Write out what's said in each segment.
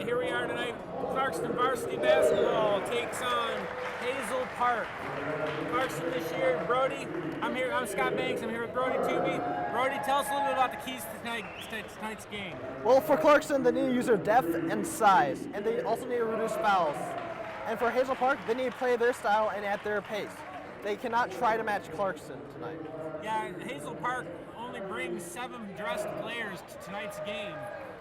right, here we are tonight. Clarkston varsity basketball takes on Hazel Park. Clarkston this year, Brody. I'm Scott Banks. I'm here with Brody Toomey. Brody, tell us a little bit about the keys to tonight's game. Well, for Clarkston, they need to use their depth and size, and they also need to reduce fouls. And for Hazel Park, they need to play their style and at their pace. They cannot try to match Clarkston tonight. Yeah, Hazel Park only brings 7 dressed players to tonight's game.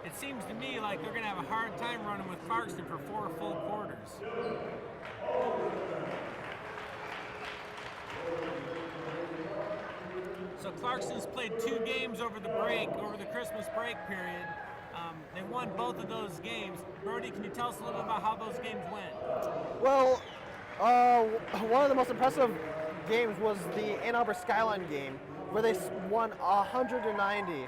It seems to me like they're going to have a hard time running with Clarkston for 4 full quarters. So Clarkston's played 2 games over the Christmas break period. They won both of those games. Brody, can you tell us a little bit about how those games went? Well, one of the most impressive games was the Ann Arbor Skyline game, where they won 190.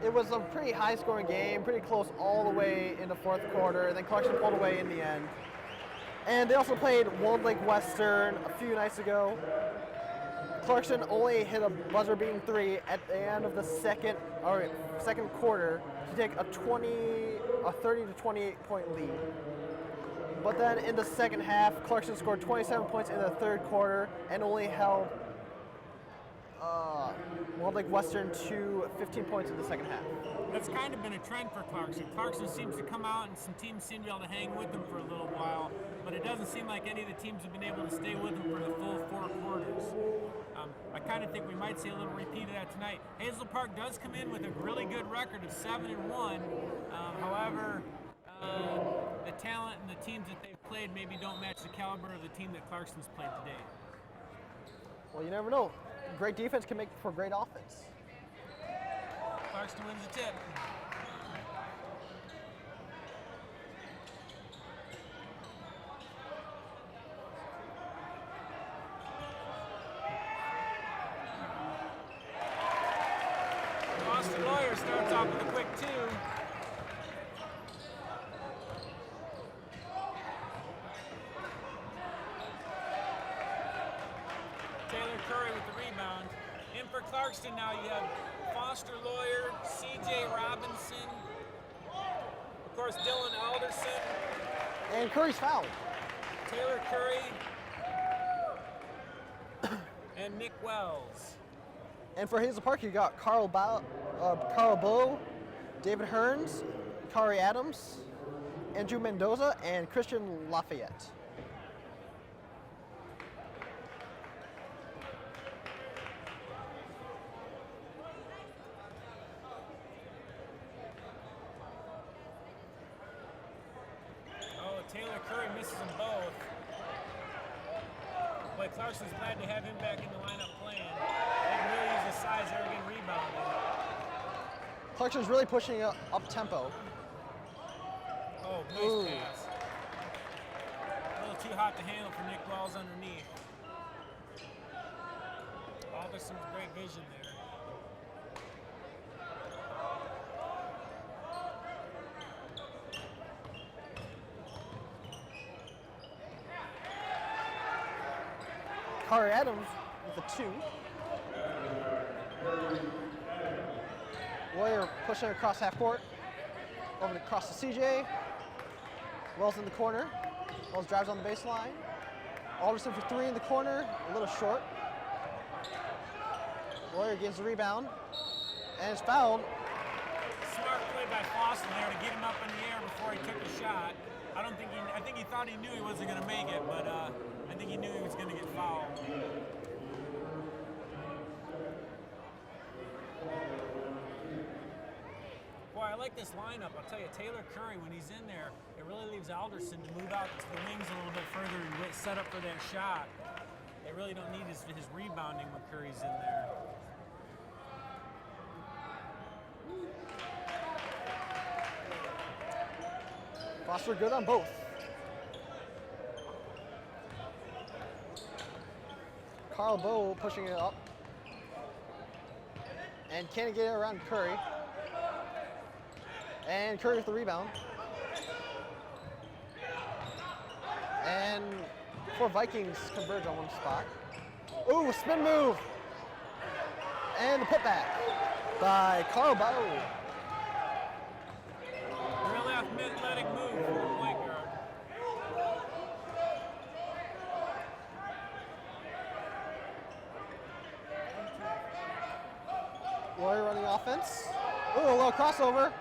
It was a pretty high-scoring game, pretty close all the way in the fourth quarter, and then Clarkston pulled away in the end. And they also played Wold Lake Western a few nights ago. Clarkston only hit a buzzer-beating 3 at the end of the second quarter to take a 30 to 28 point lead. But then in the second half, Clarkston scored 27 points in the third quarter and only held Wold Lake Western to 15 points in the second half. That's kind of been a trend for Clarkston. Clarkston seems to come out and some teams seem to be able to hang with them for a little while, but it doesn't seem like any of the teams have been able to stay with them for the full 4 quarters. I kind of think we might see a little repeat of that tonight. Hazel Park does come in with a really good record of 7-1. However, the talent and the teams that they've played maybe don't match the caliber of the team that Clarkston's played today. Well, you never know. Great defense can make for great offense. Clarkston wins the tip. Boston Lawyer starts off with a quick 2. Taylor Curry with the rebound. In for Clarkston now, you have Foster Lawyer, C.J. Robinson, of course Dylan Alderson. And Curry's fouled. Taylor Curry and Nick Wells. And for Hazel Park, you got Carl Bowe, David Hearns, Kari Adams, Andrew Mendoza, and Christian Lafayette. Taylor Curry misses them both. Boy, Clarkston's glad to have him back in the lineup playing. They can really use his size there again rebounding. Clarkston's really pushing up tempo. Oh, nice pass. A little too hot to handle for Nick Wells underneath. Alderson with great vision there. Kari Adams with a 2. Warrior pushing across half court. Over across to CJ. Wells in the corner. Wells drives on the baseline. Alderson for 3 in the corner, a little short. Warrior gives the rebound. And it's fouled. Smart play by Foster there to get him up in the air before he took a shot. I think he thought he knew he wasn't going to make it, but I think he knew he was going to get fouled. Boy, I like this lineup. I'll tell you, Taylor Curry, when he's in there, it really leaves Alderson to move out to the wings a little bit further and set up for that shot. They really don't need his rebounding when Curry's in there. Foster good on both. Carl Bowe pushing it up. And can't get it around Curry. And Curry with the rebound. And 4 Vikings converge on one spot. Ooh, spin move. And the putback by Carl Bowe. Real athletic move Warrior running offense. Ooh, a little crossover.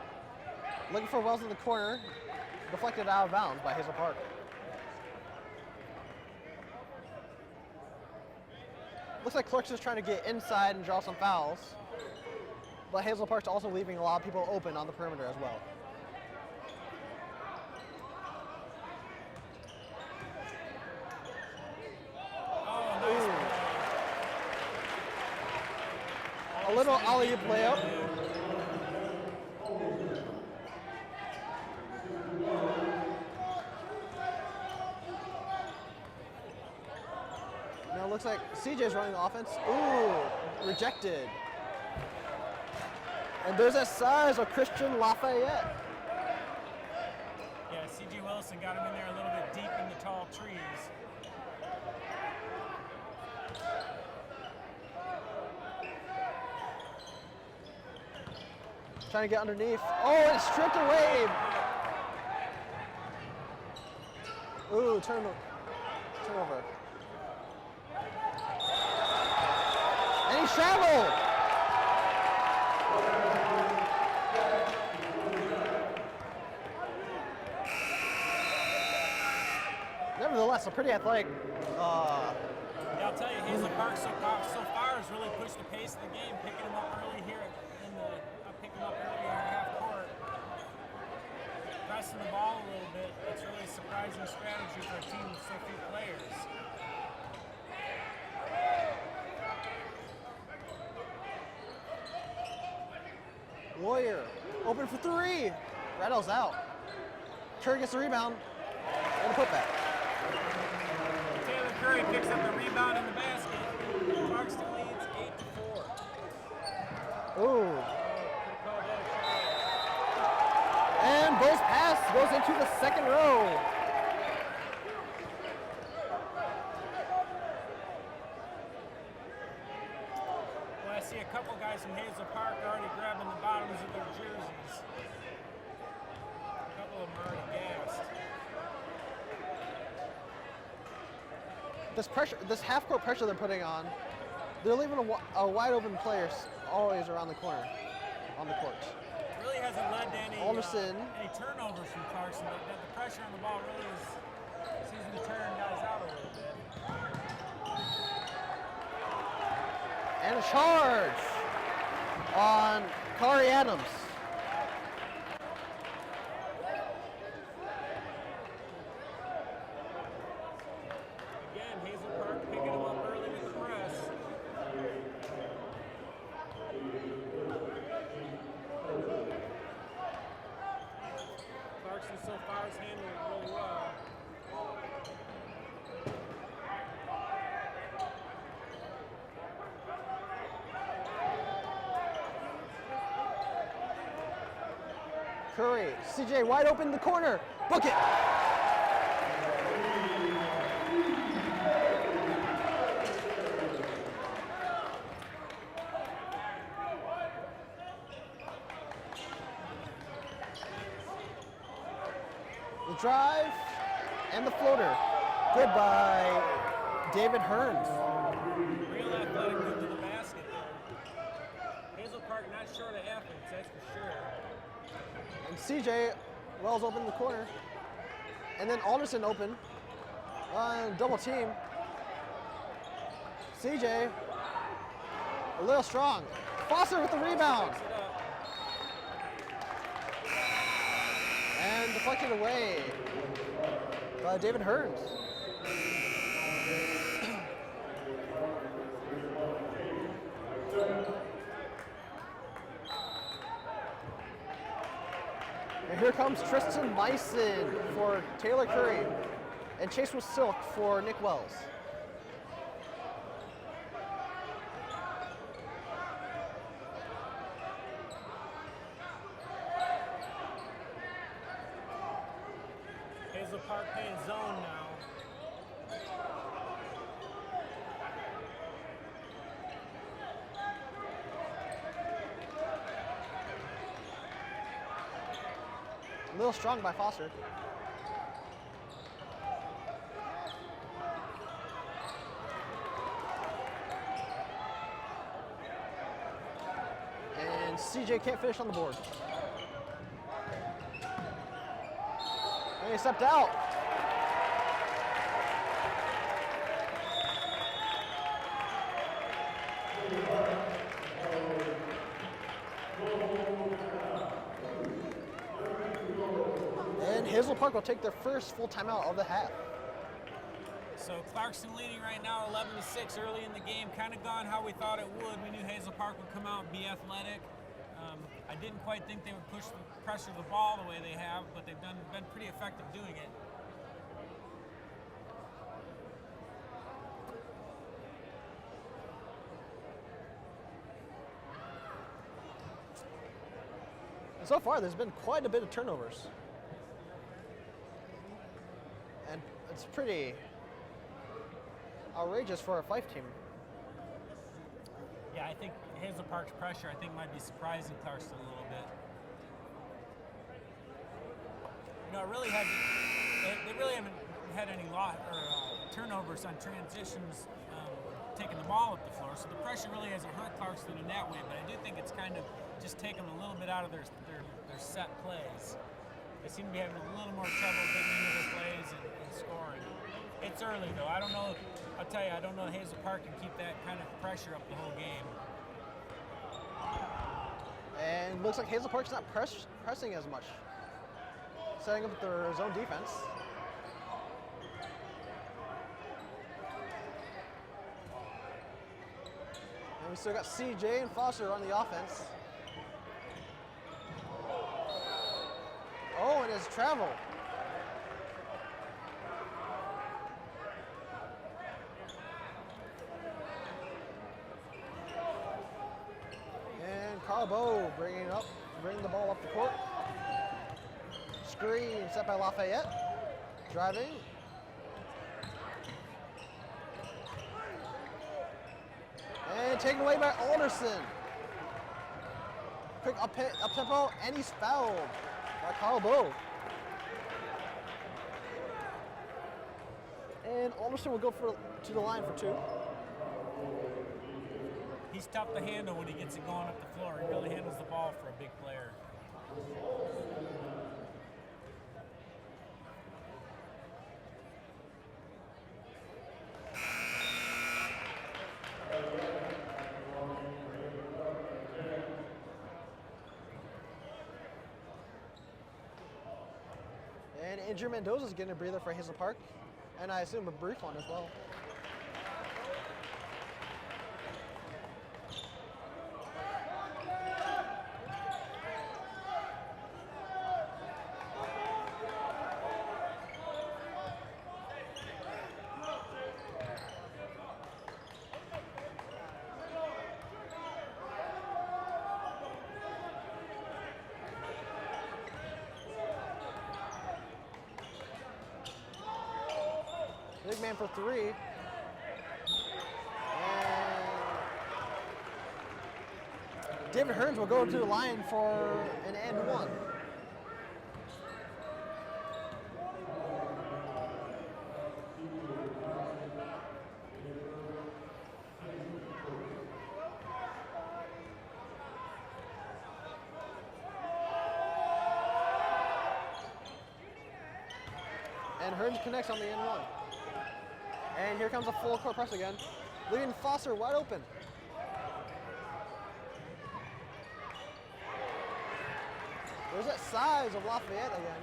Looking for Wells in the corner. Deflected out of bounds by Hazel Park. Looks like Clarkson's trying to get inside and draw some fouls. But Hazel Park's also leaving a lot of people open on the perimeter as well. A little alley-oop layup. Now it looks like CJ's running the offense. Ooh, rejected. And there's that size of Christian Lafayette. Yeah, C.J. Wilson got him in there a little bit deep in the tall trees. Trying to get underneath. Oh, it's stripped away. Ooh, turnover. And he's traveled. Nevertheless, a pretty athletic. Yeah, I'll tell you, Hazel Park so far has really pushed the pace of the game, picking them up early here in the half court, pressing the ball a little bit. It's really a surprising strategy for a team with so few players. Warrior, open for three. Rattles out. Curry gets the rebound and a putback. Taylor Curry picks up the rebound in the basket. Clarkston leads 8-4. Ooh. And Bo's pass goes into the second row. Well, I see a couple guys from Hazel Park already grabbing the bottoms of their jerseys. A couple of them are already gassed. This pressure, this half-court pressure they're putting on, they're leaving a wide open player always around the corner, on the court. Really hasn't led to any turnovers from Clarkson. The pressure on the ball really seems to be turning guys out a little bit. And a charge on Kari Adams. Again, Hazel Park picking him up early with the press. Clarkson so far is handling it really well. Curry, CJ wide open in the corner. Book it. The drive and the floater. Good by David Hearns. Real athletic move to the basket there. Hazel Park not short of athletes, that's for sure. And CJ Wells open in the corner. And then Alderson open. Double team. CJ a little strong. Foster with the rebound. And deflected away by David Hearns. And here comes Tristan Myson for Taylor Curry and Chase with Silk for Nick Wells. Hazel Park playing zone now. A little strong by Foster. And CJ can't finish on the board. And he stepped out. And Hazel Park will take their first full timeout of the half. So Clarkson leading right now 11-6 early in the game, kind of gone how we thought it would. We knew Hazel Park would come out and be athletic. I didn't quite think they would pressure the ball the way they have, but they've been pretty effective doing it. And so far, there's been quite a bit of turnovers. And it's pretty outrageous for a Fife team. Yeah, I think Hazel Park's pressure, might be surprising Clarkson a little bit. You know, it really hasn't. They really haven't had any turnovers on transitions, taking the ball up the floor. So the pressure really hasn't hurt Clarkson in that way. But I do think it's kind of just taken them a little bit out of their set plays. They seem to be having a little more trouble getting into their plays and scoring. It's early though. I don't know. I'll tell you, I don't know Hazel Park can keep that kind of pressure up the whole game. And looks like Hazel Park's not pressing as much. Setting up their zone defense. And we still got CJ and Foster on the offense. Oh, and his travel. And Carbo bringing the ball up the court. Screen set by Lafayette. Driving. And taken away by Alderson. Quick up tempo, and he's fouled by Carbo. And Alderson will go to the line for two. He's tough to handle when he gets it going up the floor. He really handles the ball for a big player. And Andrew Mendoza's getting a breather for Hazel Park, and I assume a brief one as well. Big man for three. And David Hearns will go to the line for an and one. And Hearns connects on the end one. And here comes a full court press again. Leaving Foster wide open. There's that size of Lafayette again.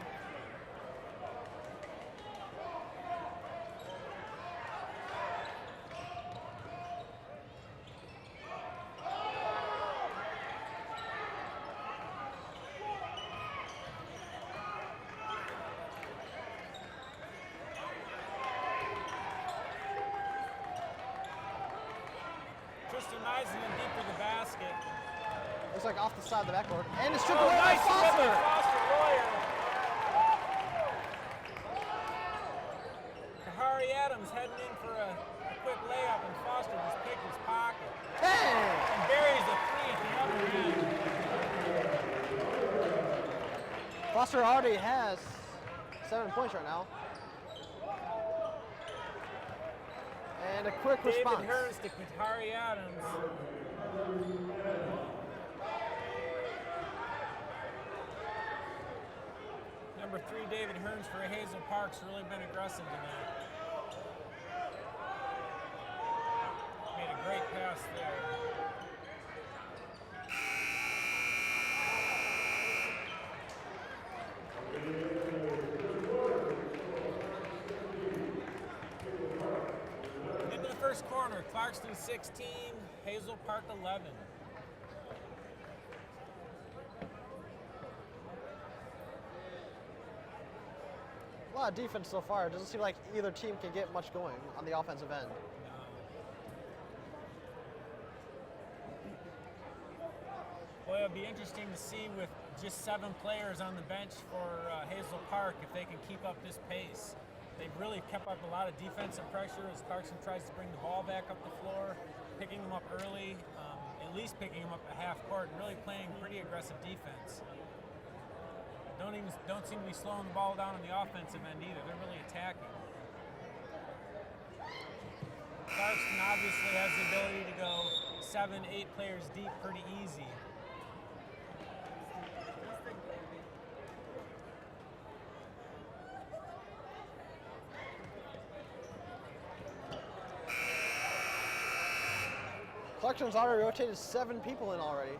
Tristan Eisen in deep for the basket. Looks like off the side of the backboard. And it's stripped away Nice by Foster. Foster Royer. Kahari Adams heading in for a quick layup, and Foster just picked his pocket. Bang! And buries a three at the other end. Foster already has 7 points right now. And a quick response. David Hearns to Kahari Adams. David Hearns for Hazel Park's really been aggressive tonight. Made a great pass there. Into the first quarter, Clarkston 16, Hazel Park 11. A lot of defense so far. It doesn't seem like either team can get much going on the offensive end. Boy, it'll be interesting to see with just 7 players on the bench for Hazel Park if they can keep up this pace. They've really kept up a lot of defensive pressure as Clarkson tries to bring the ball back up the floor, picking them up early, at least picking them up at half court, and really playing pretty aggressive defense. Don't seem to be slowing the ball down on the offensive end either. They're really attacking. Clarkston obviously has the ability to go 7, 8 players deep pretty easy. Clarkston's already rotated 7 people in already.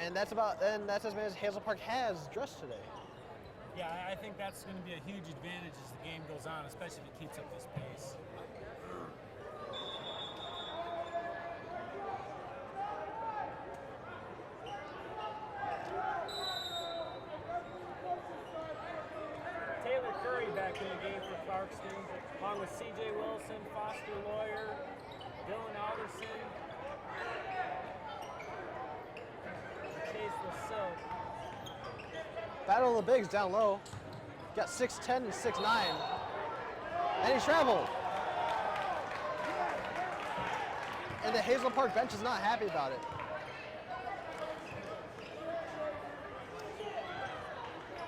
And that's as many as Hazel Park has dressed today. Yeah, I think that's going to be a huge advantage as the game goes on, especially if it keeps up this pace. Taylor Curry back in the game for Clarkston, along with C.J. Wilson, Foster Lawyer, Dylan Alderson, Battle of the bigs down low. Got 6'10 and 6'9. And he traveled. And the Hazel Park bench is not happy about it.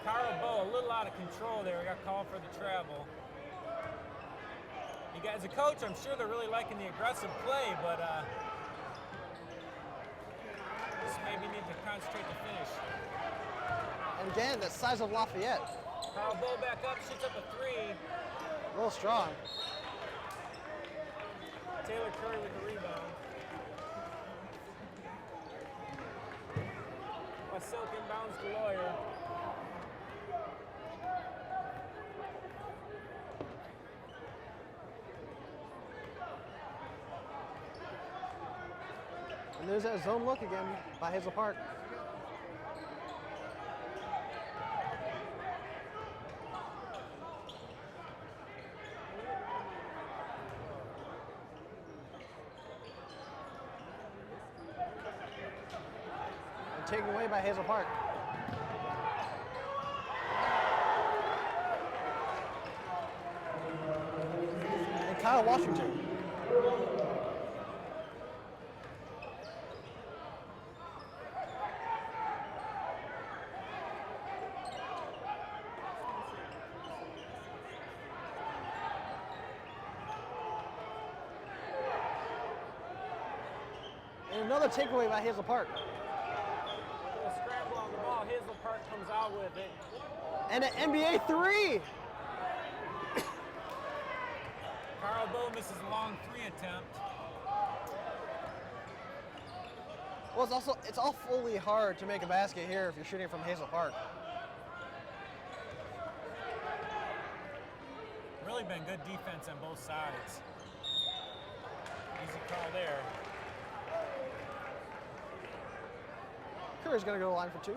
Carl Bow, a little out of control there. He got called for the travel. You guys, as a coach, I'm sure they're really liking the aggressive play, but just maybe need to concentrate to finish. And again, the size of Lafayette. Carl Bow back up, shoots up a 3. A little strong. Taylor Curry with the rebound. Silk inbounds to Lawyer. And there's that zone look again by Hazel Park. And taken away by Hazel Park. And Kyle Washington. Another takeaway by Hazel Park. A scramble on the ball. Hazel Park comes out with it. And an NBA 3. Carl Bow misses a long 3 attempt. Well, it's awfully hard to make a basket here if you're shooting from Hazel Park. Really been good defense on both sides. Easy call there. Curry's going to go to the line for 2.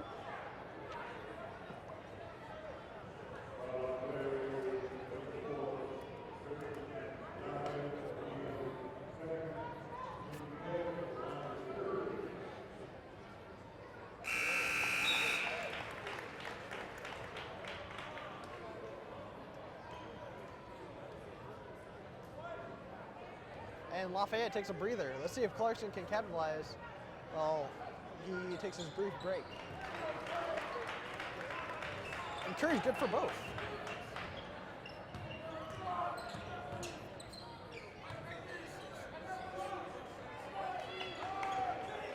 And Lafayette takes a breather. Let's see if Clarkson can capitalize. Well, he takes his brief break. And Curry's good for both.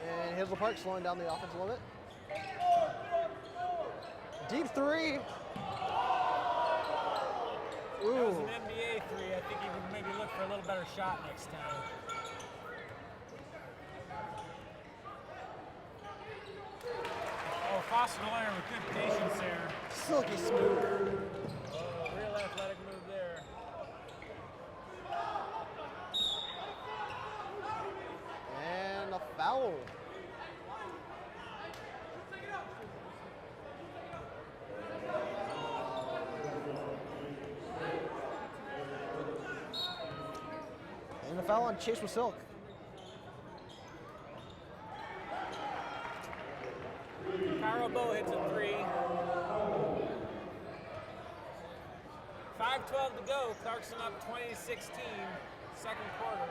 And Hazel Park slowing down the offense a little bit. Deep 3. That was Ooh. an NBA three. I think he would maybe look for a little better shot next time. Oh, Foster Lawyer with good patience there. Silky smooth. Oh, real athletic move there. And a foul. And a foul on Chase with Silk. Carl Bow hits a three. 5:12 to go. Clarkson up 20-16, second quarter.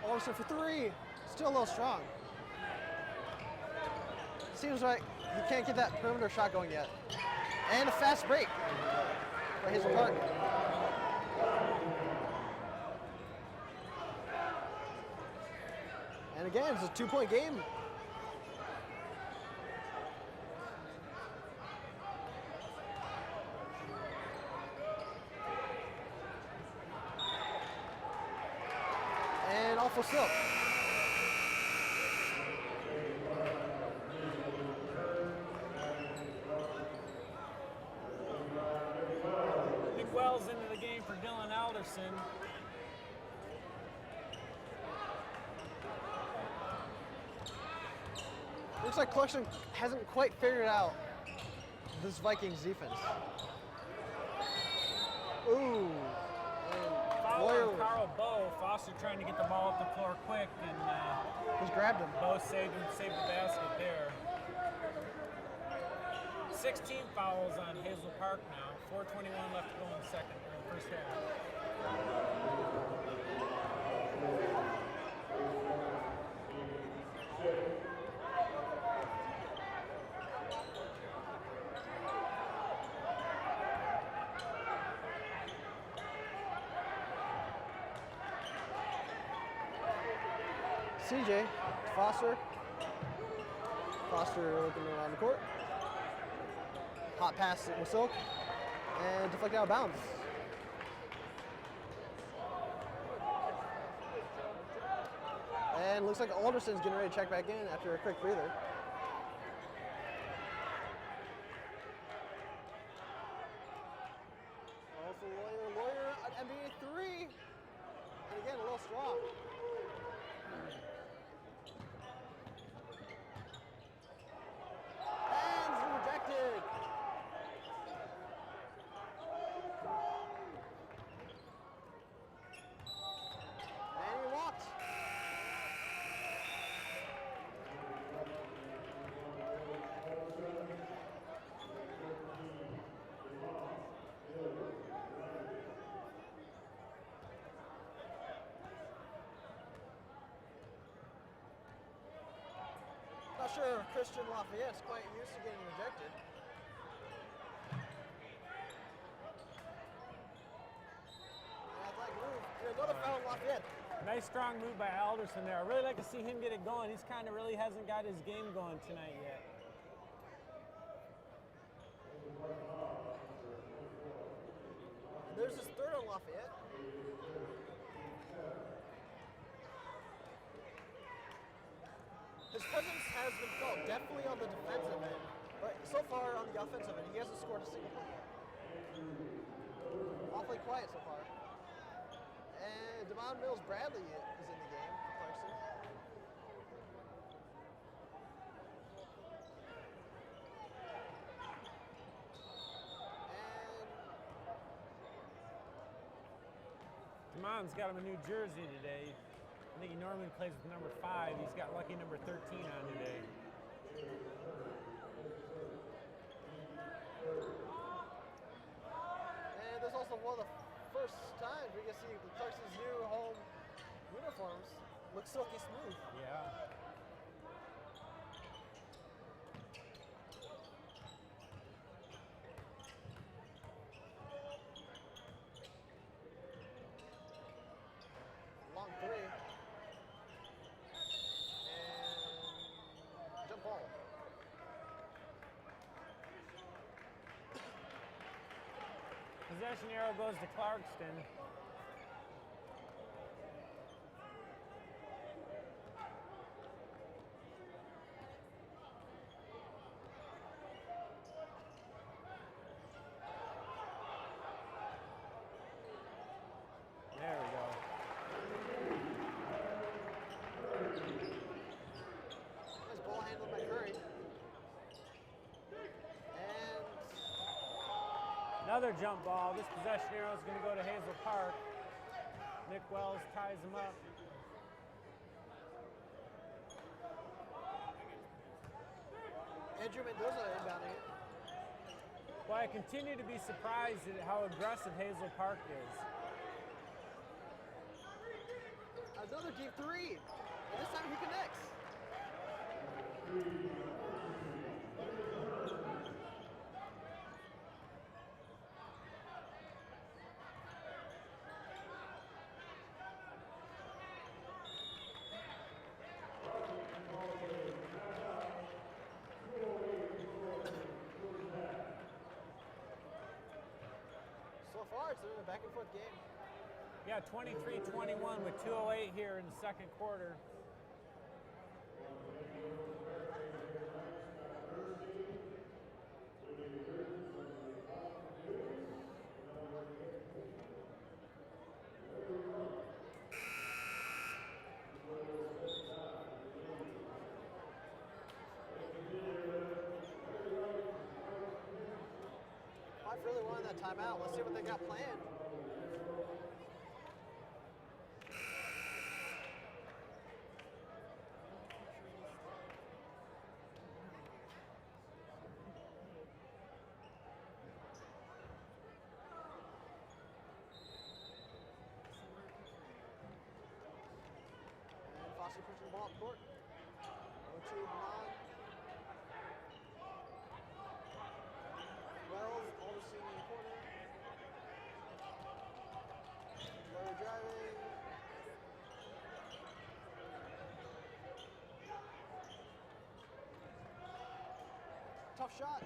Alderson for three. Still a little strong. Seems like he can't get that perimeter shot going yet. And a fast break for Hazel Park. And again, it's a 2-point game. And off for Silk. Nick Wells into the game for Dylan Alderson. Looks like Clarkson hasn't quite figured out this Vikings defense. Ooh. Foul Lawyer on Carl Bow. Foster trying to get the ball up the floor quick, and just grabbed him. Bow saved the basket there. 16 fouls on Hazel Park now. 4:21 left to go in the first half. CJ, Foster. Foster looking around the court. Hot pass with Silk. And deflected out of bounds. And looks like Alderson's getting ready to check back in after a quick breather. Also Lawyer, an NBA three. And again, a little strong. And rejected. And he walked. Not sure if Christian Lafayette's quite used to getting rejected. And athletic move. And another foul on Lafayette. Nice strong move by Alderson there. I really like to see him get it going. He's kind of really hasn't got his game going tonight yet. And there's his third on Lafayette. His presence has been felt definitely on the defensive end, but so far on the offensive end, he hasn't scored a single point. Awfully quiet so far. And Demond Mills Bradley is in the game for Clarkson. Demond's got him a new jersey today. I think he normally plays with number 5. He's got lucky number 13 on today. And there's also one of the first times we can see Clarkson's new home uniforms look silky smooth. Yeah. Long three. And jump ball. possession arrow goes to Clarkston. There we go. Nice ball handled by Curry. And Another jump ball. This possession arrow is going to go to Hazel Park. Nick Wells ties him up. Andrew Mendoza inbounding it. Well, I continue to be surprised at how aggressive Hazel Park is. Another deep three. And this time he connects. So far, it's been a back and forth game. Yeah, 23-21 with 2:08 here in the second quarter. I've really wanted that timeout. Let's see what they got planned. And Foster pushing the ball up court. 0-2 Milan. Wells overseeing in the corner. Low driving. Tough shot.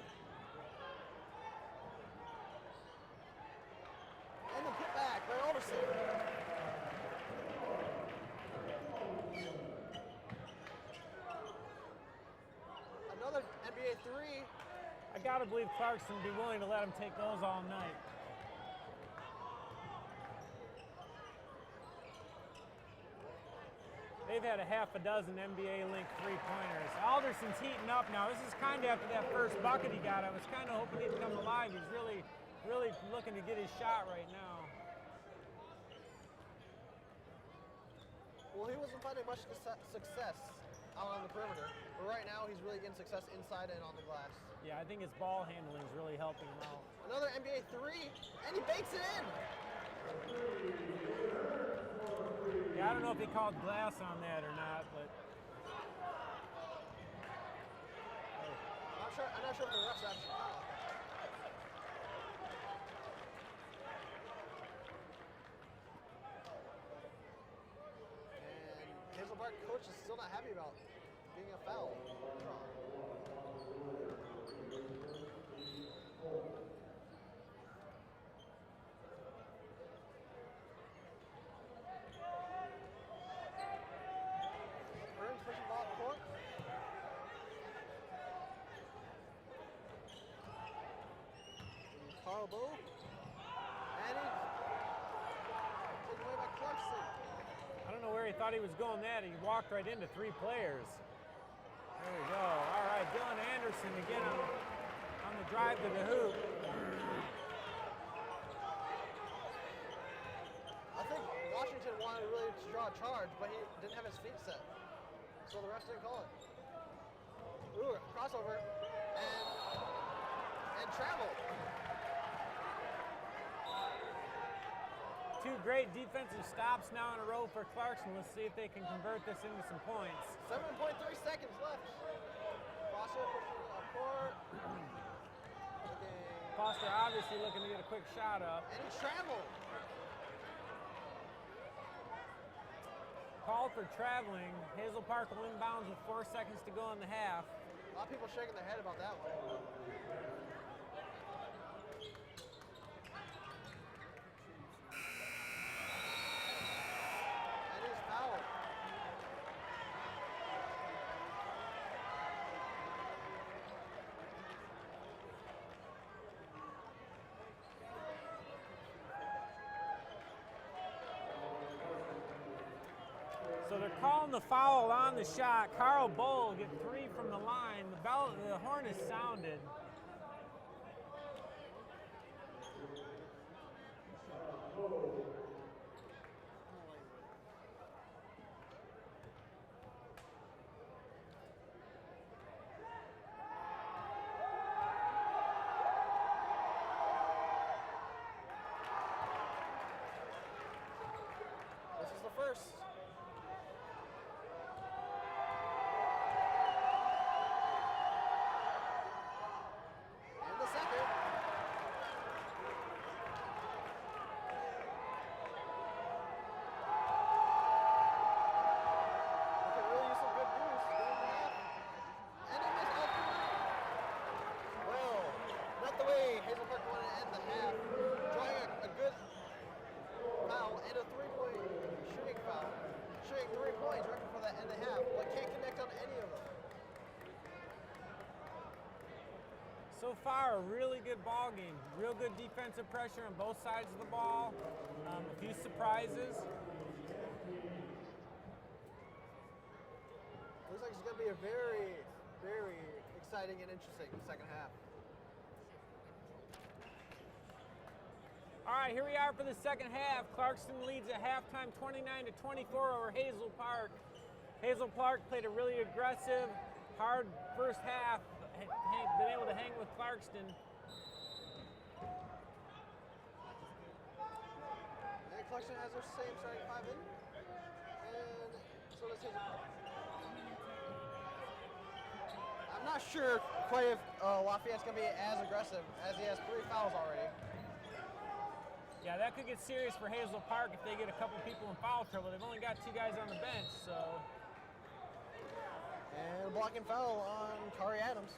And the putback by Overseer. Another NBA three. I gotta believe Clarkson would be willing to let him take those all night. They've had a half a dozen NBA-linked three-pointers. Alderson's heating up now. This is kind of after that first bucket he got. I was kind of hoping he'd come alive. He's really looking to get his shot right now. Well, he wasn't finding much success out on the perimeter, but right now he's really getting success inside and on the glass. Yeah, I think his ball handling is really helping him out. Another NBA three, and he bakes it in. Yeah, I don't know if he called glass on that or not, but I'm not sure if the refs actually called. And Hazel Park coach is still not happy about being a foul drawn. Burns pushing the ball up court. Carl Boo. And he's taken away by Clarkson. I don't know where he thought he was going that. He walked right into three players. There we go. All right, Dylan Anderson again on the drive to the hoop. I think Washington wanted really to draw a charge, but he didn't have his feet set. So the refs didn't call it. Ooh, crossover and travel. Two great defensive stops now in a row for Clarkson. Let's see if they can convert this into some points. 7.3 seconds left. Foster pushing up court. Foster obviously looking to get a quick shot up. And he traveled. Called for traveling. Hazel Park will inbounds with 4 seconds to go in the half. A lot of people shaking their head about that one. calling the foul on the shot. Carl Bull get 3 from the line. The horn is sounded. This is the first. And the second. We could really use some good news. And it missed all three. Well, not the way Hazel Park wanted to end the half. Drawing a good foul and a three-point shooting foul. Shooting 3 points right before that end of half, but can't connect on any of them. So far, a really good ball game. Real good defensive pressure on both sides of the ball. A few surprises. Looks like it's going to be a very, very exciting and interesting second half. All right, here we are for the second half. Clarkston leads at halftime 29-24 over Hazel Park. Hazel Park played a really aggressive, hard first half, been able to hang with Clarkston. And Clarkston has their same starting 5 in. And so does Hazel Park. I'm not sure quite if Lafayette's going to be as aggressive as he has 3 fouls already. Yeah, that could get serious for Hazel Park if they get a couple people in foul trouble. They've only got 2 guys on the bench, so. And a blocking foul on Kari Adams.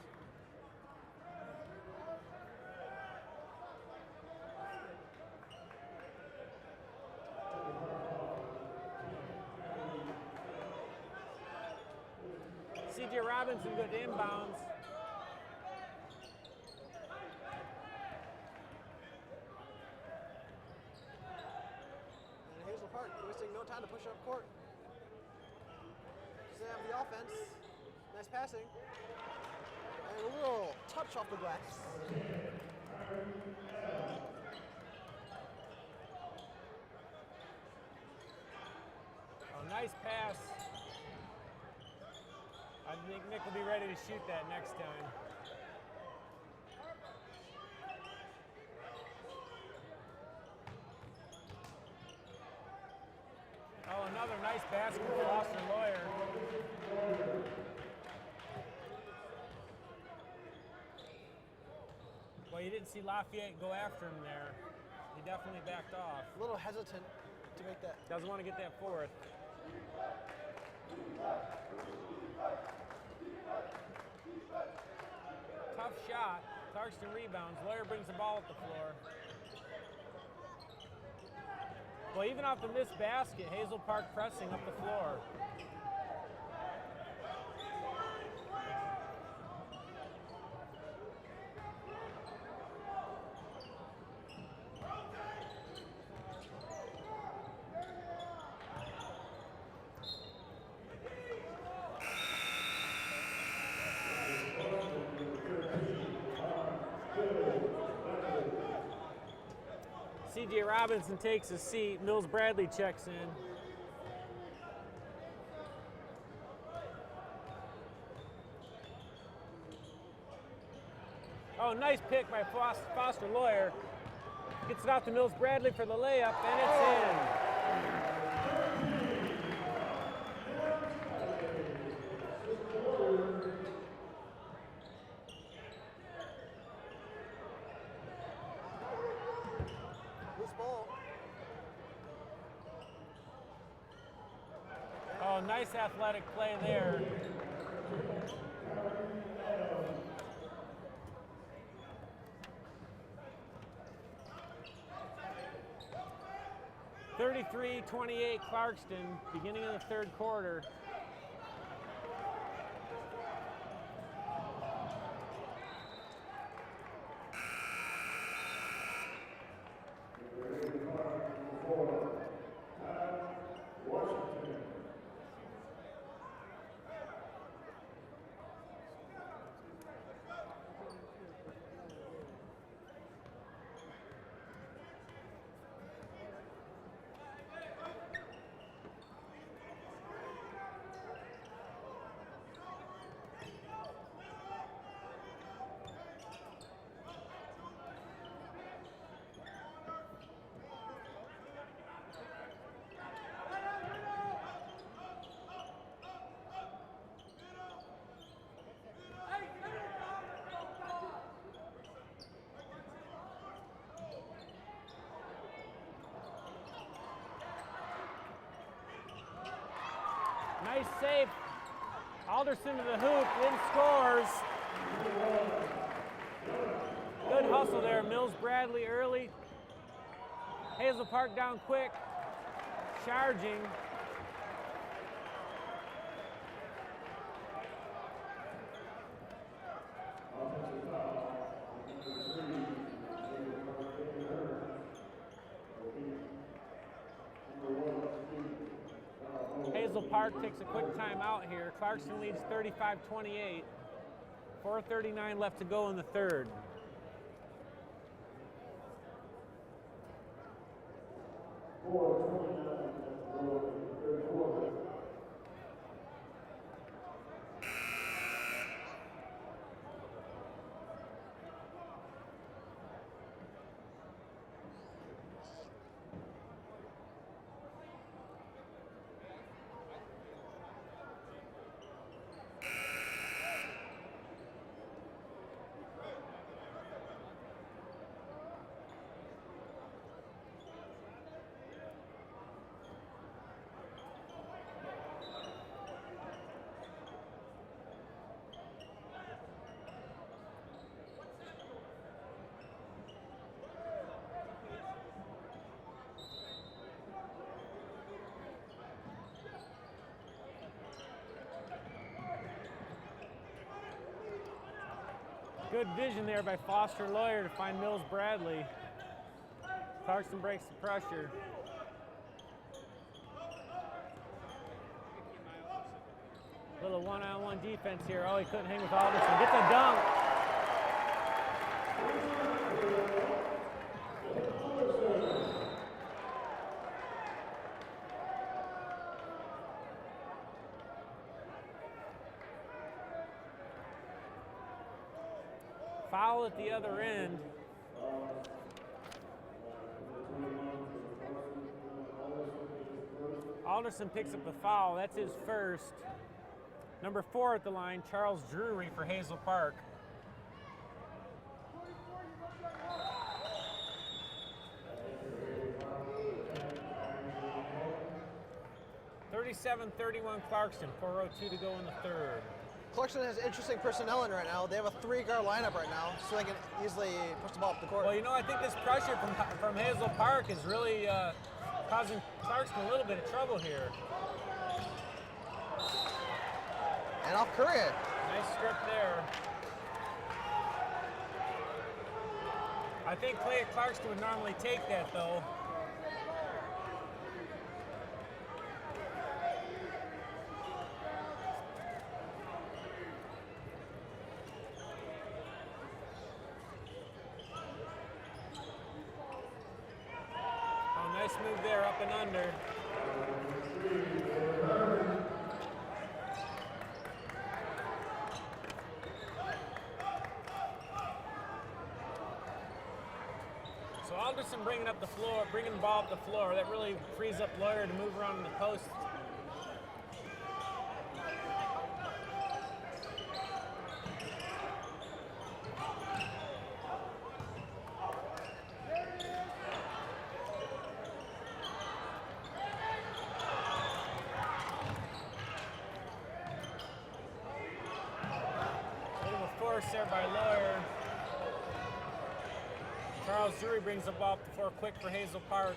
C.J. Robinson good inbounds. And Hazel Park wasting no time to push up court. They have the offense. Nice passing. And a little touch off the glass. Oh, nice pass. I think Nick will be ready to shoot that next time. Oh, another nice basket for Foster Lawyer. Well, you didn't see Lafayette go after him there. He definitely backed off. A little hesitant to make that. Doesn't want to get that fourth. Tough shot. Clarkston rebounds. Lawyer brings the ball up the floor. Well, even off the missed basket, Hazel Park pressing up the floor. C.J. Robinson takes a seat. Mills Bradley checks in. Oh, nice pick by Foster Lawyer. Gets it off to Mills Bradley for the layup, and it's in. Loose ball. Oh, nice athletic play there. (33-28) Clarkston, beginning of the third quarter. Nice save. Alderson to the hoop, then scores. Good hustle there. Mills Bradley early. Hazel Park down quick. Charging. Hazel Park takes a quick timeout here. Clarkson leads 35-28. 4:39 left to go in the third. Good vision there by Foster Lawyer to find Mills Bradley. Clarkson breaks the pressure. Little one-on-one defense here. Oh, he couldn't hang with Alderson. Gets a dunk. Foul at the other end. Alderson picks up the foul. That's his first. Number 4 at the line, Charles Drury for Hazel Park. (37-31) Clarkson, 4:02 to go in the third. Clarkson has interesting personnel in right now. They have a 3-guard lineup right now, so they can easily push the ball up the court. Well, you know, I think this pressure from Hazel Park is really causing Clarkson a little bit of trouble here. And off Curry. Nice strip there. I think Clay Clarkson would normally take that, though. Oh, nice move there, up and under. So Alderson bringing up the floor, bringing the ball up the floor. That really frees up Lawyer to move around in the post. Bit of a force there by Lawyer. Charles Drury brings the ball up the floor quick for Hazel Park.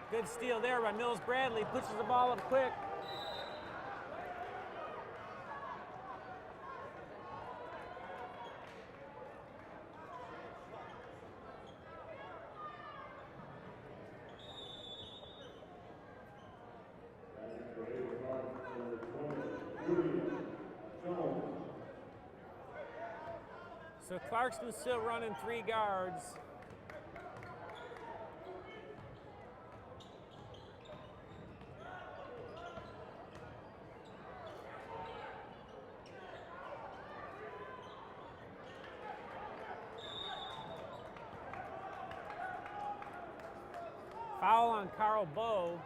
Good steal there by Mills Bradley. Pushes the ball up quick. So Clarkson's still running 3 guards. Foul on Carl Bowe.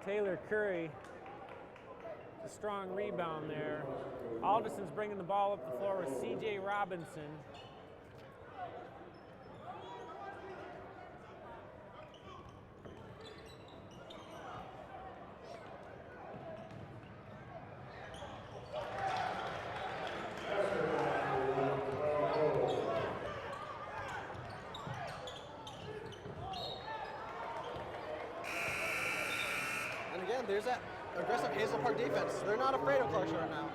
Taylor Curry the strong rebound there. Alderson's bringing the ball up the floor with C.J. Robinson. And again, there's that aggressive Hazel Park defense. They're not afraid of Clarkson right now.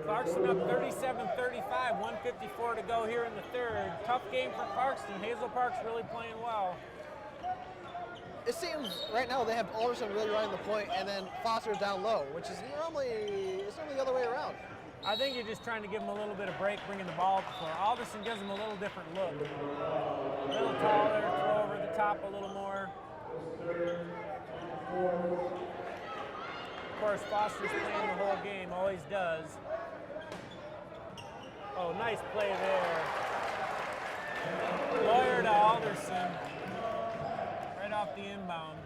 Clarkson up 37-35, 1:54 to go here in the third. Tough game for Clarkson. Hazel Park's really playing well. It seems right now they have Alderson really running the point and then Foster down low, which is normally the other way around. I think you're just trying to give him a little bit of break, bringing the ball up the floor. Alderson gives him a little different look. A little taller, throw over the top a little more. Of course, Foster's playing the whole game, always does. Oh, nice play there. Lawyer to Alderson. Right off the inbound.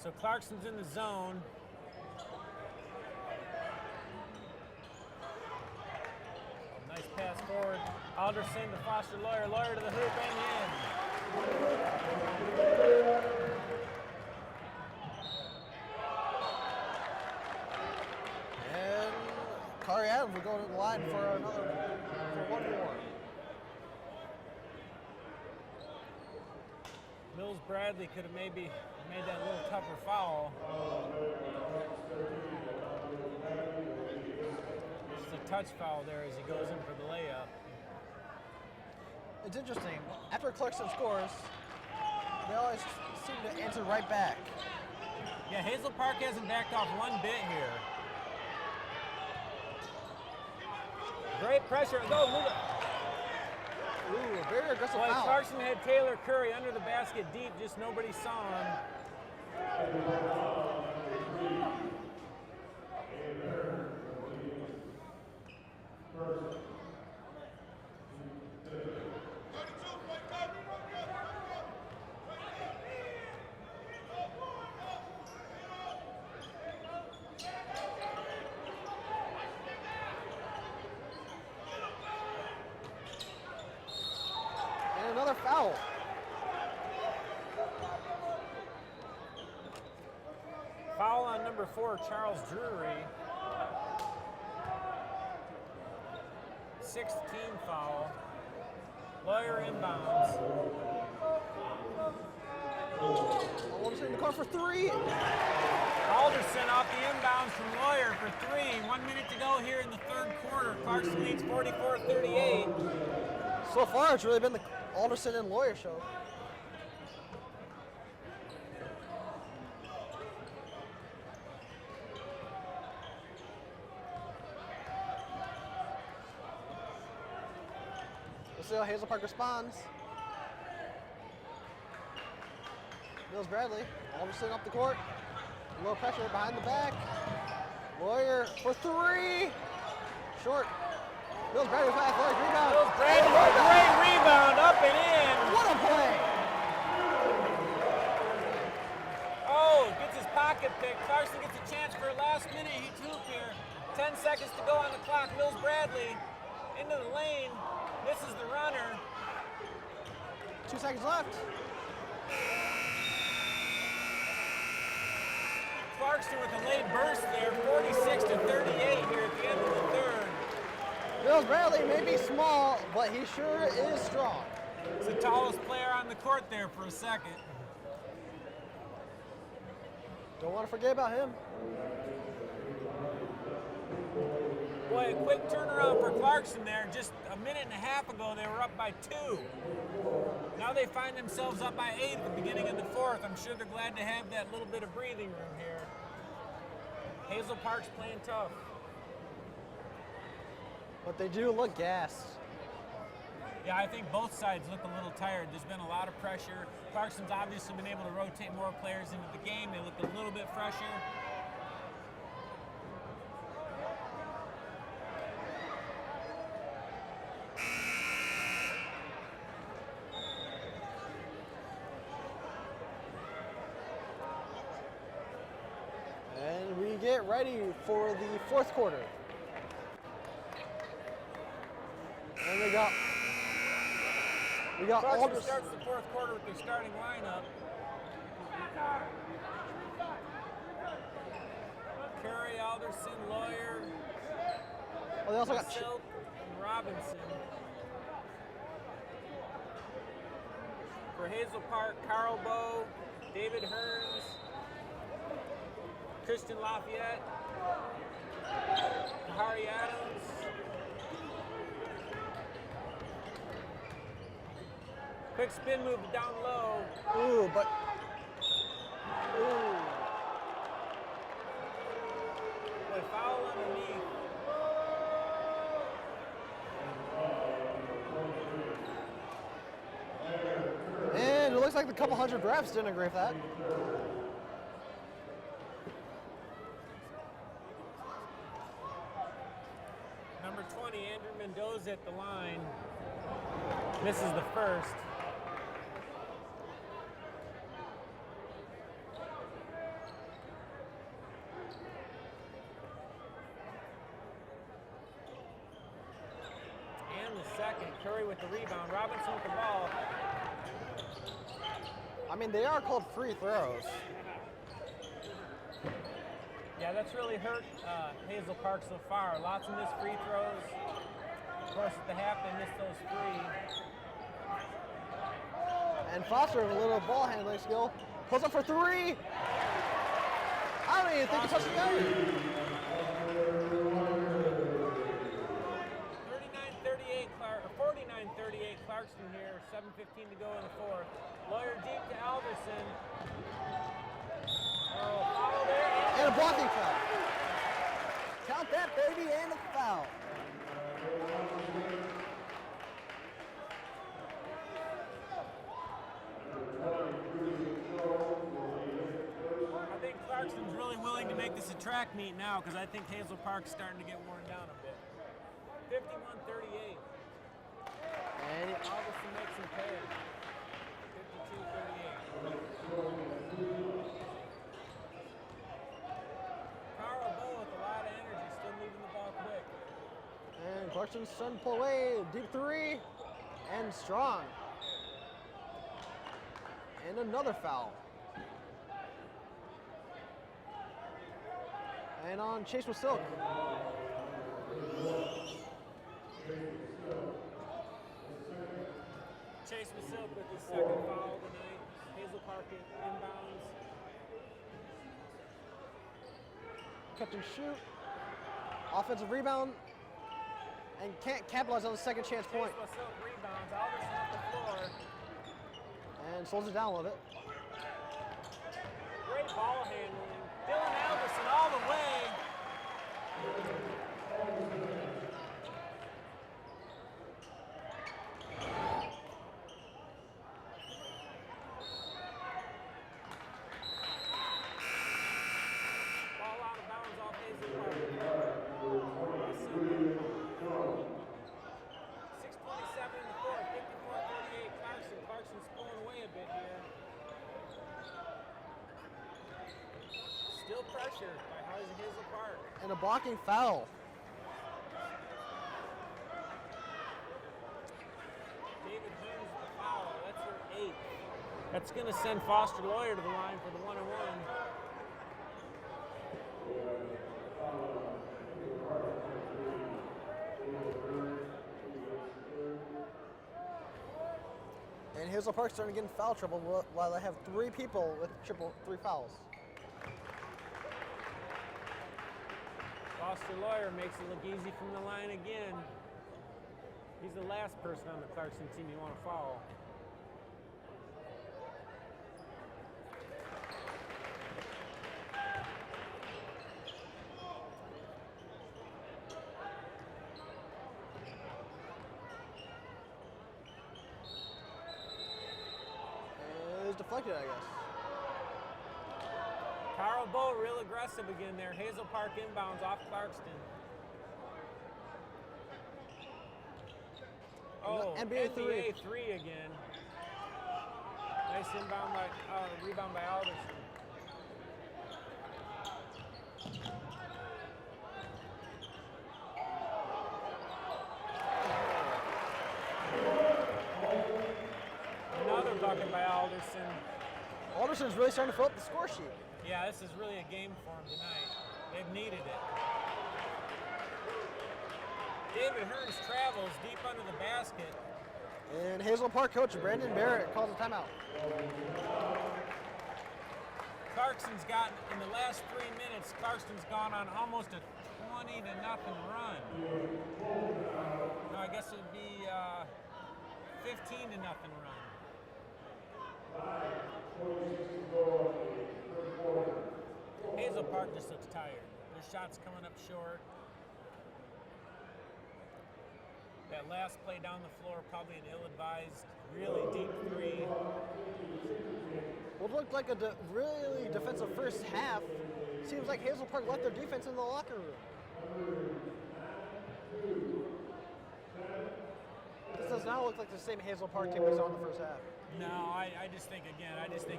So Clarkson's in the zone. Nice pass forward. Alderson to Foster Lawyer. Lawyer to the hoop and in. And Kari Adams will go to the line for one more. Mills Bradley could have maybe made that a little tougher foul. It's a touch foul there as he goes in for the layup. It's interesting. After Clarkson scores, they always seem to answer right back. Yeah, Hazel Park hasn't backed off one bit here. Great pressure. Go, move it. Ooh, a very aggressive Boy, foul. Clarkson had Taylor Curry under the basket deep, just nobody saw him. And another foul. Foul on number 4, Charles Drury. 6th team foul. Lawyer inbounds. Alderson in the car for three. Alderson off the inbounds from Lawyer for 3. 1 minute to go here in the third quarter. Clarkson leads 44-38. So far, it's really been the Alderson and Lawyer show. We'll see how Hazel Park responds. Mills Bradley, Alderson up the court. A little pressure behind the back. Lawyer for three. Short. Mills Bradley with an athletic rebound. Mills Bradley, great rebound, up and in. What a play! Oh, gets his pocket picked. Clarkson gets a chance for a last minute heat hoop here. 10 seconds to go on the clock. Mills Bradley into the lane. Misses the runner. 2 seconds left. Clarkson with a late burst there, 46-38 here at the end of the third. Mills Bradley may be small, but he sure is strong. He's the tallest player on the court there for a second. Don't want to forget about him. Boy, a quick turnaround for Clarkson there. Just a minute and a half ago, they were up by 2. Now they find themselves up by 8 at the beginning of the fourth. I'm sure they're glad to have that little bit of breathing room here. Hazel Park's playing tough. But they do look gassed. Yeah, I think both sides look a little tired. There's been a lot of pressure. Clarkson's obviously been able to rotate more players into the game. They look a little bit fresher. get ready for the fourth quarter. And we got Clarkson Alderson. starts the fourth quarter with their starting lineup. Curry, Alderson, Lawyer, Oh, they also got Silk, and Robinson. For Hazel Park, Carl Bow, David Hearns, Christian Lafayette, Kahari Adams, quick spin move down low. ooh, but Boy, foul underneath. and it looks like the couple hundred refs didn't agree with that. Number 20, Andrew Mendoza at the line. Misses the first. And the second. Curry with the rebound. Robinson with the ball. I mean, they are called free throws. Yeah, that's really hurt Hazel Park so far. Lots of missed free throws. Of course, at the half, they missed those three. And Foster with a little ball handling skill. Pulls up for three. I don't even think he touched the guy. 39-38, or 49-38, Clarkston here. 7:15 to go in the fourth. Lawyer deep to Alderson. Oh, foul there. And a blocking foul. Count that, baby, and a foul. I think Clarkston's really willing to make this a track meet now because I think Hazel Park's starting to get worn down a bit. 51-38. And Alderson makes him pay. 52-38. Carl Bow with a lot of energy, still moving the ball quick. And Clarkson's starting to pull away. Deep three. And strong. And another foul. And on Chase with Silk. Chase Silk with his second foul tonight. Hazel Park inbounds. Catch and shoot. Offensive rebound. And can't capitalize on the second chance point. Chase Silk rebounds. Alderson at the floor. And slows it down a little bit. Great ball handling. Dylan Alderson all the way. Ball out of bounds off Hazel Park. 6:27 in the fourth. 54-38 Clarkson. Clarkson's pulling away a bit here. Still pressure by Hazel Park. And a blocking foul. David Hearns with the foul. That's her 8th. That's going to send Foster Lawyer to the line for the 1-on-1. And Hazel Park's starting to get in foul trouble while they have three people with three fouls. Foster Lawyer makes it look easy from the line again. He's the last person on the Clarkson team you want to foul. It was deflected, I guess. Carl Bow real aggressive again there. Hazel Park inbounds off Clarkston. Oh, NBA three. three again. Nice inbound by rebound by Alderson. Alderson's really starting to fill up the score sheet. Yeah, this is really a game for them tonight. They've needed it. David Hearns travels deep under the basket. And Hazel Park coach Brandon Barrett calls a timeout. Clarkson's gotten, in the last 3 minutes, Clarkson's gone on almost a 20-0 run. No, I guess it would be 15-0 run. Hazel Park just looks tired. Their shot's coming up short. That last play down the floor, probably an ill-advised, really deep three. What looked like a really defensive first half. Seems like Hazel Park left their defense in the locker room. This does not look like the same Hazel Park team we saw in the first half. No, I just think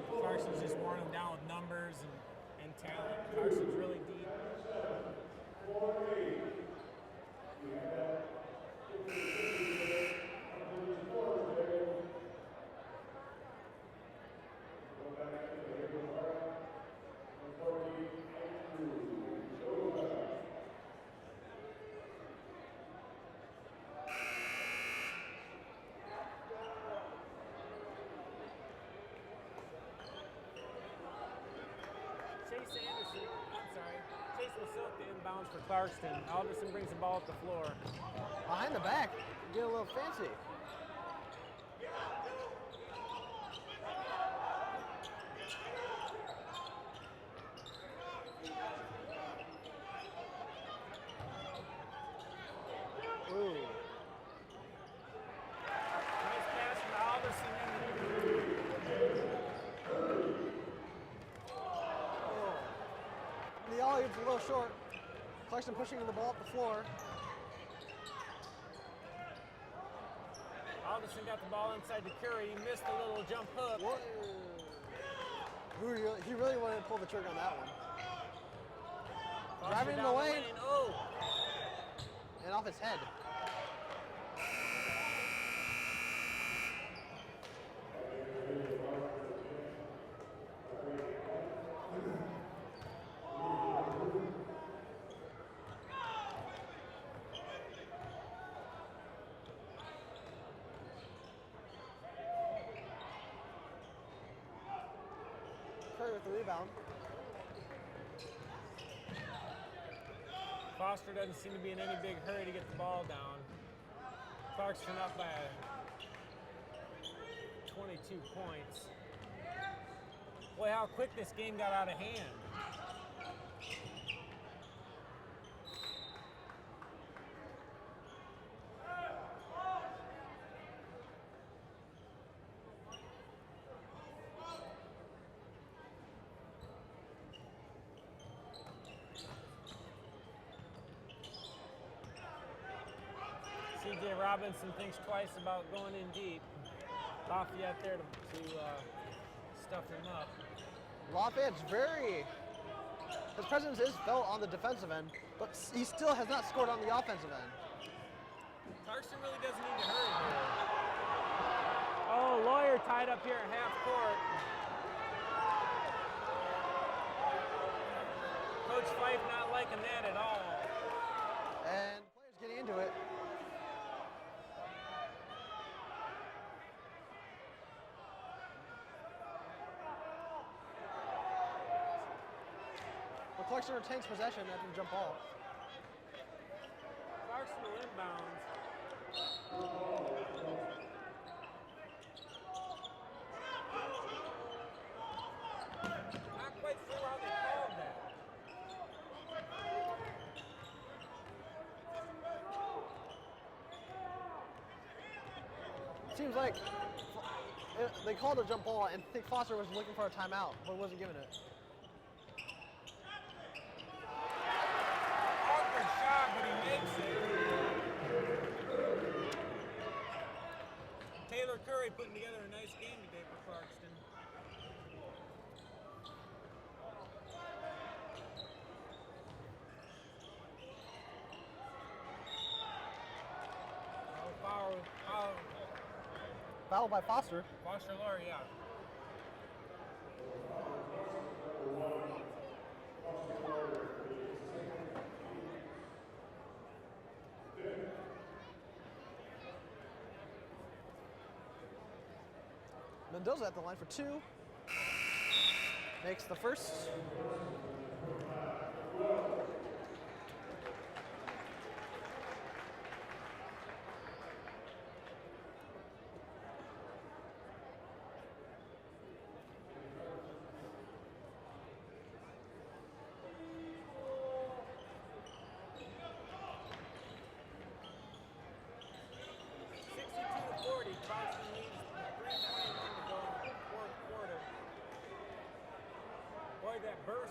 Clarkson's just worn them down with numbers and talent. Clarkson's really deep. Chase Lasilk to inbounds for Clarkston. Alderson brings the ball up the floor. Behind the back, get a little fancy. Ooh. Nice pass from Alderson. The alley is a little short. Clarkson pushing the ball up the floor. Alderson got the ball inside to Curry. He missed the little jump hook. He really wanted to pull the trigger on that one. Foster Driving in down the lane. Oh. And off his head. With the rebound. Foster doesn't seem to be in any big hurry to get the ball down. Clarkson up by 22 points. Boy, how quick this game got out of hand. C.J. Robinson thinks twice about going in deep. Lafayette there to stuff him up. Lafayette's his presence is felt on the defensive end, but he still has not scored on the offensive end. Clarkson really doesn't need to hurry here. Oh, Lawyer tied up here at half court. Coach Fife not liking that at all. And players getting into it. But Clarkson retains possession after the jump ball. Clarkson will inbounds. Not quite sure how they called that. Seems like they called a jump ball and I think Foster was looking for a timeout, but wasn't giving it. Awkward shot, but he makes it. Taylor Curry putting together a nice game today for Clarkston. Foul by Foster. Foster Laurie, yeah. Mendoza at the line for 2. Makes the first.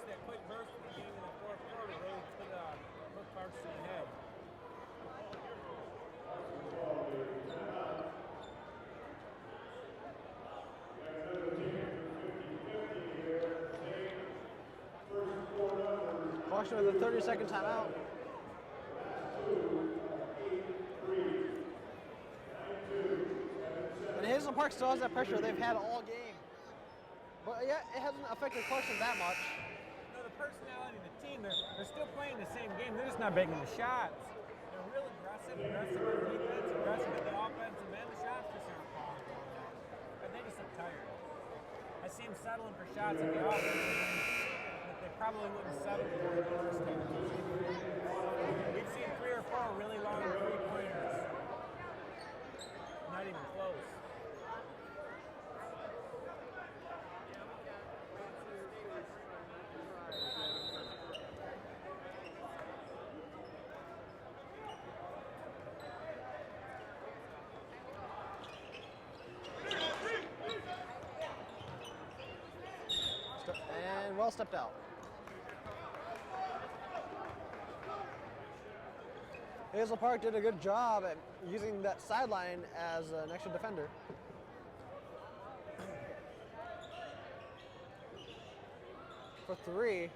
That quick burst at the beginning of the fourth quarter really put Clarkson ahead. Clarkson with a 30-second timeout. And Hazel Park still has that pressure they've had all game. But yeah, it hasn't affected Clarkson that much. No, the personality of the team, they're still playing the same game. They're just not making the shots. They're real aggressive on defense, aggressive at the offensive end. The shots just aren't falling. And they just look tired. I see them settling for shots at the offensive end that they probably wouldn't settle for in the first half. We've seen 3 or 4 really long three-pointers. Not even close. And well stepped out. Hazel Park did a good job at using that sideline as an extra defender. For 3.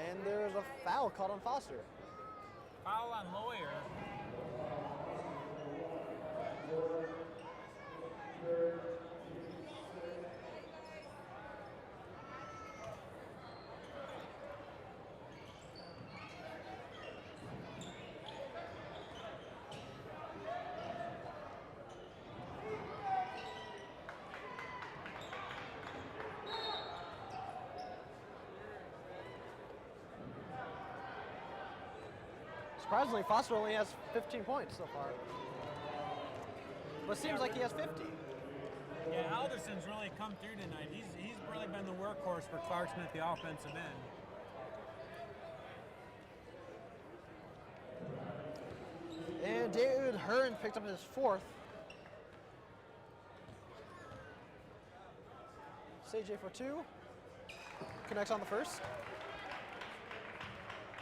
And there's a foul called on Foster. Foul on Lawyer. Surprisingly, Foster only has 15 points so far. But it seems like he has 50. Yeah, Alderson's really come through tonight. He's really been the workhorse for Clarkson at the offensive end. And David Hearn picked up his 4th. CJ for 2. Connects on the first.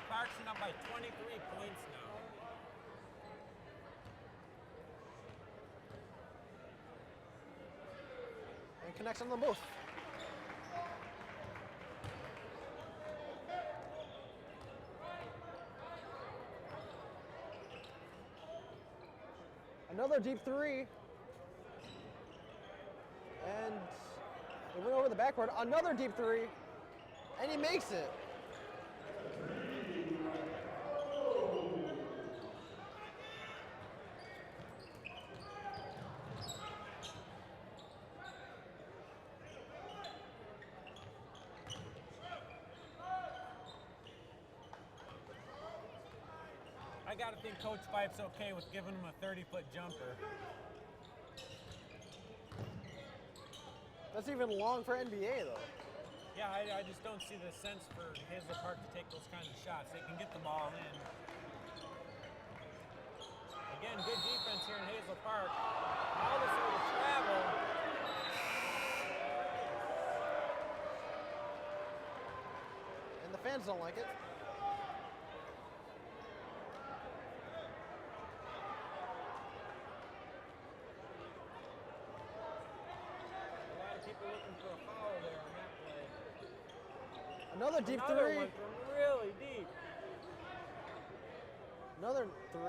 Clarkson up by 23 points now. And connects on them both. Another deep 3. And it went over the backboard. Another deep 3. And he makes it. I gotta think Coach Fipe's okay with giving him a 30-foot jumper. That's even long for NBA though. Yeah, I just don't see the sense for Hazel Park to take those kinds of shots. They can get the ball in. Again, good defense here in Hazel Park. Alderson with travel. And the fans don't like it. Another deep 3. One from really deep. Another 3.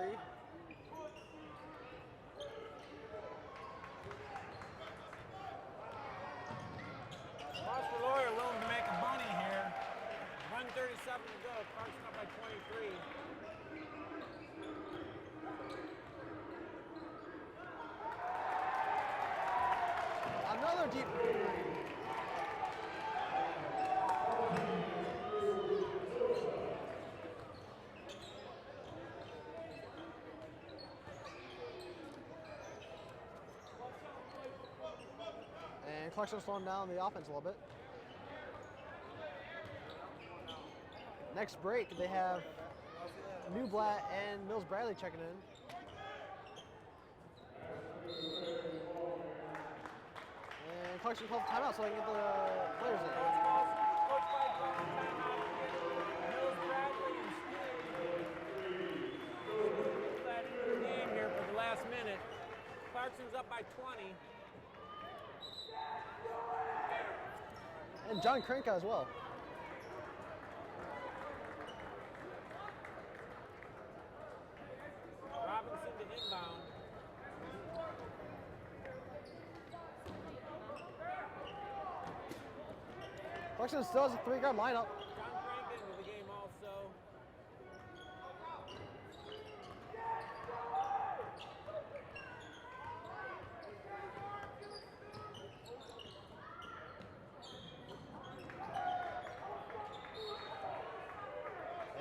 Foster Lawyer willing to make a bunny here. 1:37 to go. Clarkson up by 23. Another deep three. And Clarkson slowing down the offense a little bit. Next break, they have Newblatt and Mills Bradley checking in. And Clarkson called timeout so they can get the players in. Coach White called the timeout to get Mills Bradley and Newblatt into the game here for the last minute. Clarkson's up by 20. And John Krenka as well. Robinson to inbound. Clarkson still has a 3-guard lineup. John Frank into the game also.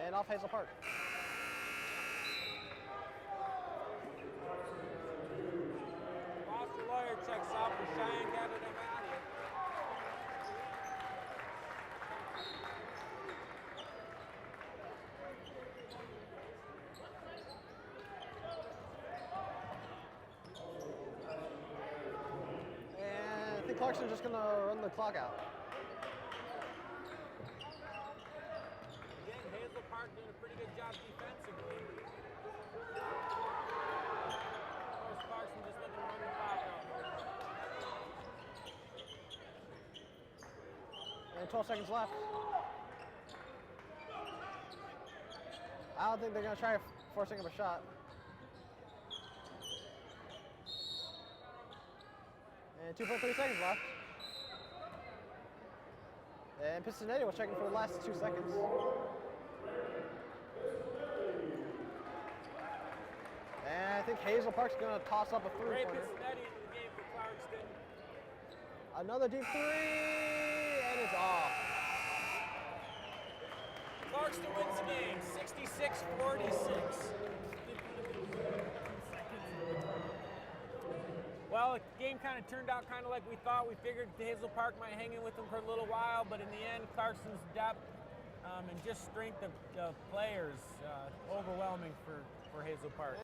And off Hazel Park. Foster Lawyer checks out for Cheyenne Gattadamati. And I think Clarkson's just going to run the clock out. Again, Hazel Park doing a pretty good job defensively. Of course, Clarkson just looking to run the clock out. And 12 seconds left. I don't think they're going to try forcing up a shot. And 2.3 seconds left. And Pistonetti was checking for the last 2 seconds. And I think Hazel Park's going to toss up a Ray three-pointer. Pistonetti into the game for Clarkston. Another deep three, and it's off. Clarkston wins the game, 66-46. Well, the game kind of turned out kind of like we thought. We figured Hazel Park might hang in with them for a little while, but in the end, Clarkston's depth and just strength of players overwhelming for Hazel Park.